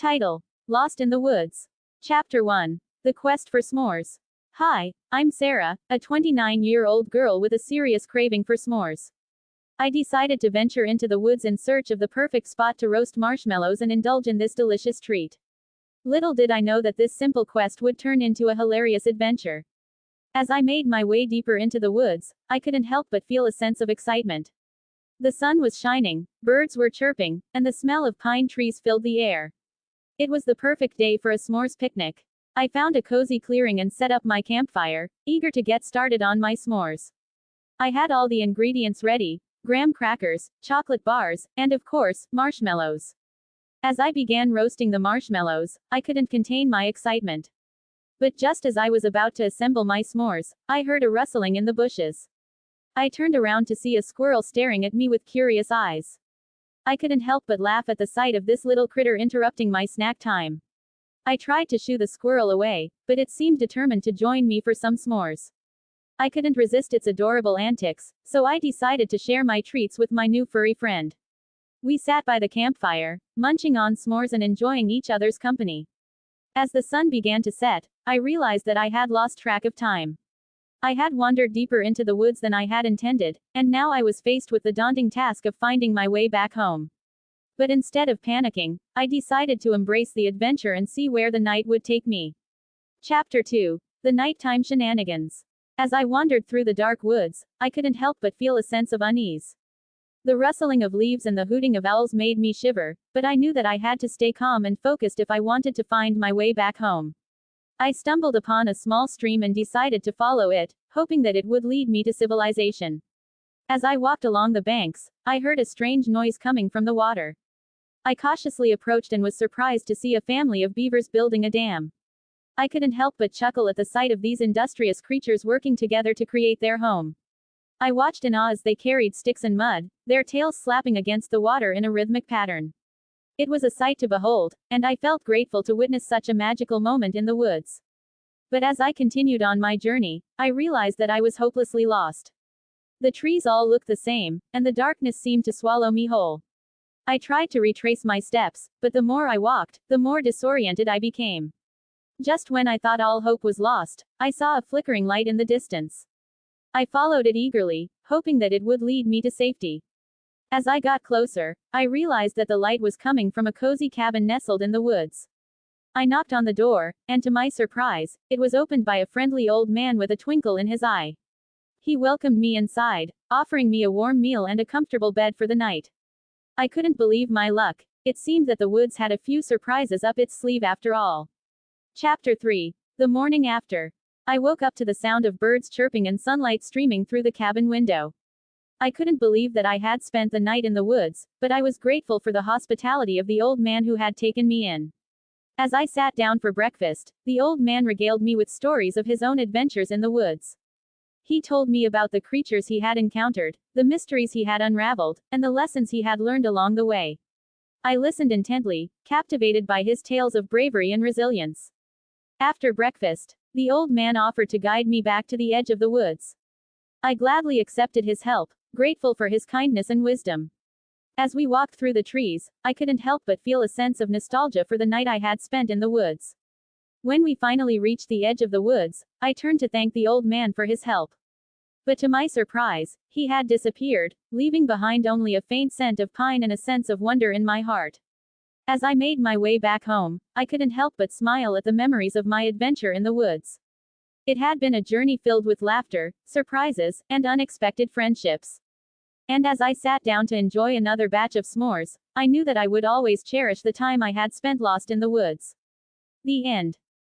Title: Lost in the Woods. Chapter 1. The Quest for S'mores. Hi, I'm Sarah, a 29-year-old girl with a serious craving for s'mores. I decided to venture into the woods in search of the perfect spot to roast marshmallows and indulge in this delicious treat. Little did I know that this simple quest would turn into a hilarious adventure. As I made my way deeper into the woods, I couldn't help but feel a sense of excitement. The sun was shining, birds were chirping, and the smell of pine trees filled the air. It was the perfect day for a s'mores picnic. I found a cozy clearing and set up my campfire, eager to get started on my s'mores. I had all the ingredients ready: graham crackers, chocolate bars, and of course, marshmallows. As I began roasting the marshmallows, I couldn't contain my excitement. But just as I was about to assemble my s'mores, I heard a rustling in the bushes. I turned around to see a squirrel staring at me with curious eyes. I couldn't help but laugh at the sight of this little critter interrupting my snack time. I tried to shoo the squirrel away, but it seemed determined to join me for some s'mores. I couldn't resist its adorable antics, so I decided to share my treats with my new furry friend. We sat by the campfire, munching on s'mores and enjoying each other's company. As the sun began to set, I realized that I had lost track of time. I had wandered deeper into the woods than I had intended, and now I was faced with the daunting task of finding my way back home. But instead of panicking, I decided to embrace the adventure and see where the night would take me. Chapter 2. The Nighttime Shenanigans. As I wandered through the dark woods, I couldn't help but feel a sense of unease. The rustling of leaves and the hooting of owls made me shiver, but I knew that I had to stay calm and focused if I wanted to find my way back home. I stumbled upon a small stream and decided to follow it, hoping that it would lead me to civilization. As I walked along the banks, I heard a strange noise coming from the water. I cautiously approached and was surprised to see a family of beavers building a dam. I couldn't help but chuckle at the sight of these industrious creatures working together to create their home. I watched in awe as they carried sticks and mud, their tails slapping against the water in a rhythmic pattern. It was a sight to behold, and I felt grateful to witness such a magical moment in the woods. But as I continued on my journey, I realized that I was hopelessly lost. The trees all looked the same, and the darkness seemed to swallow me whole. I tried to retrace my steps, but the more I walked, the more disoriented I became. Just when I thought all hope was lost, I saw a flickering light in the distance. I followed it eagerly, hoping that it would lead me to safety. As I got closer, I realized that the light was coming from a cozy cabin nestled in the woods. I knocked on the door, and to my surprise, it was opened by a friendly old man with a twinkle in his eye. He welcomed me inside, offering me a warm meal and a comfortable bed for the night. I couldn't believe my luck. It seemed that the woods had a few surprises up its sleeve after all. Chapter 3. The Morning After. I woke up to the sound of birds chirping and sunlight streaming through the cabin window. I couldn't believe that I had spent the night in the woods, but I was grateful for the hospitality of the old man who had taken me in. As I sat down for breakfast, the old man regaled me with stories of his own adventures in the woods. He told me about the creatures he had encountered, the mysteries he had unraveled, and the lessons he had learned along the way. I listened intently, captivated by his tales of bravery and resilience. After breakfast, the old man offered to guide me back to the edge of the woods. I gladly accepted his help, grateful for his kindness and wisdom. As we walked through the trees, I couldn't help but feel a sense of nostalgia for the night I had spent in the woods. When we finally reached the edge of the woods, I turned to thank the old man for his help. But to my surprise, he had disappeared, leaving behind only a faint scent of pine and a sense of wonder in my heart. As I made my way back home, I couldn't help but smile at the memories of my adventure in the woods. It had been a journey filled with laughter, surprises, and unexpected friendships. And as I sat down to enjoy another batch of s'mores, I knew that I would always cherish the time I had spent lost in the woods. The end.